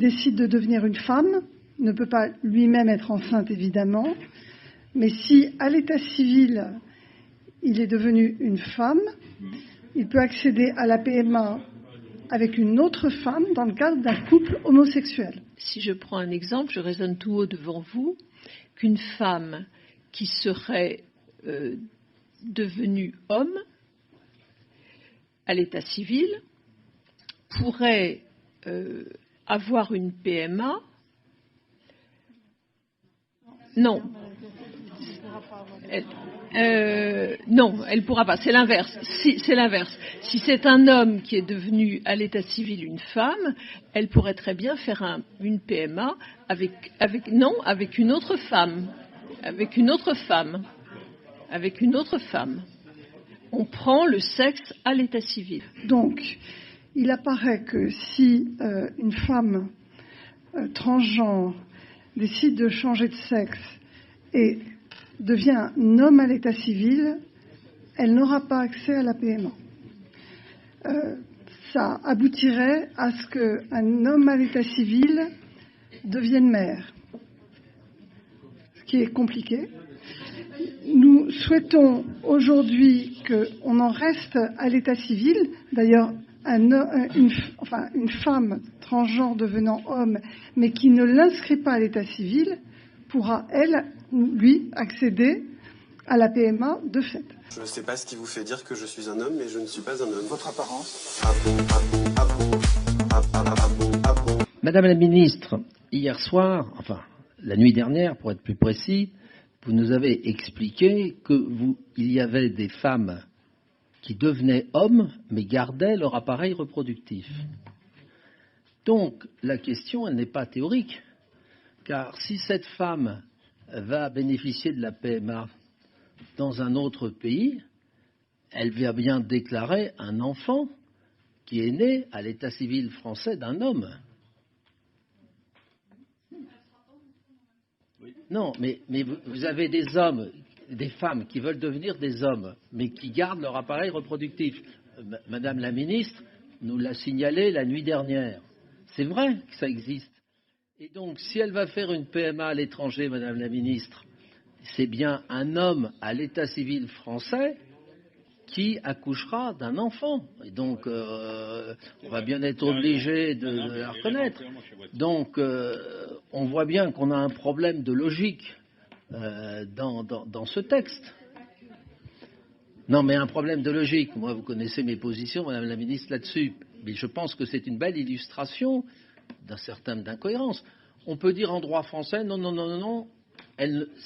décide de devenir une femme ne peut pas lui-même être enceinte, évidemment, mais si, à l'état civil, il est devenu une femme, il peut accéder à la PMA avec une autre femme dans le cadre d'un couple homosexuel. Si je prends un exemple, je raisonne tout haut devant vous, qu'une femme qui serait devenue homme, à l'état civil, pourrait avoir une PMA. Non. Non, elle ne pourra pas. C'est l'inverse. C'est l'inverse. Si c'est un homme qui est devenu à l'état civil une femme, elle pourrait très bien faire une PMA avec une autre femme. Avec une autre femme. Avec une autre femme. On prend le sexe à l'état civil. Donc, il apparaît que si une femme transgenre décide de changer de sexe et devient un homme à l'état civil, elle n'aura pas accès à la PMA. Ça aboutirait à ce qu'un homme à l'état civil devienne mère, ce qui est compliqué. Nous souhaitons aujourd'hui qu'on en reste à l'état civil. D'ailleurs, une femme transgenre devenant homme, mais qui ne l'inscrit pas à l'état civil, pourra, elle ou lui, accéder à la PMA de fait. Je ne sais pas ce qui vous fait dire que je suis un homme, mais je ne suis pas un homme. Votre apparence. Madame la ministre, hier soir, enfin la nuit dernière pour être plus précis, vous nous avez expliqué qu'il y avait des femmes qui devenaient hommes mais gardaient leur appareil reproductif. Donc la question, elle n'est pas théorique, car si cette femme va bénéficier de la PMA dans un autre pays, elle va bien déclarer un enfant qui est né à l'état civil français d'un homme. Non, mais vous avez des hommes, des femmes qui veulent devenir des hommes, mais qui gardent leur appareil reproductif. Madame la ministre nous l'a signalé la nuit dernière. C'est vrai que ça existe. Et donc, si elle va faire une PMA à l'étranger, Madame la ministre, c'est bien un homme à l'état civil français qui accouchera d'un enfant. Et donc, on va bien être obligé de la reconnaître. Donc, on voit bien qu'on a un problème de logique dans ce texte. Non, mais un problème de logique. Moi, vous connaissez mes positions, Madame la ministre, là-dessus. Mais je pense que c'est une belle illustration d'un certain nombre d'incohérences. On peut dire en droit français, non.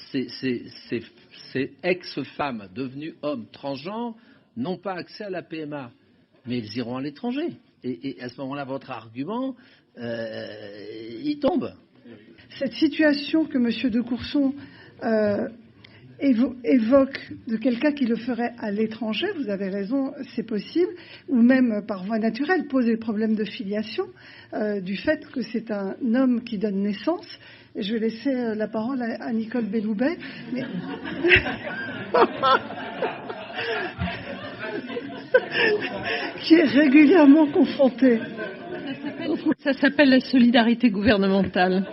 Ces ex-femmes devenues hommes transgenres n'ont pas accès à la PMA, mais ils iront à l'étranger. Et à ce moment-là, votre argument, il tombe. Cette situation que M. de Courson évoque de quelqu'un qui le ferait à l'étranger, vous avez raison, c'est possible, ou même par voie naturelle, pose des problèmes de filiation, du fait que c'est un homme qui donne naissance. Et je vais laisser la parole à Nicole Belloubet. Mais... qui est régulièrement confrontée. Ça s'appelle la solidarité gouvernementale.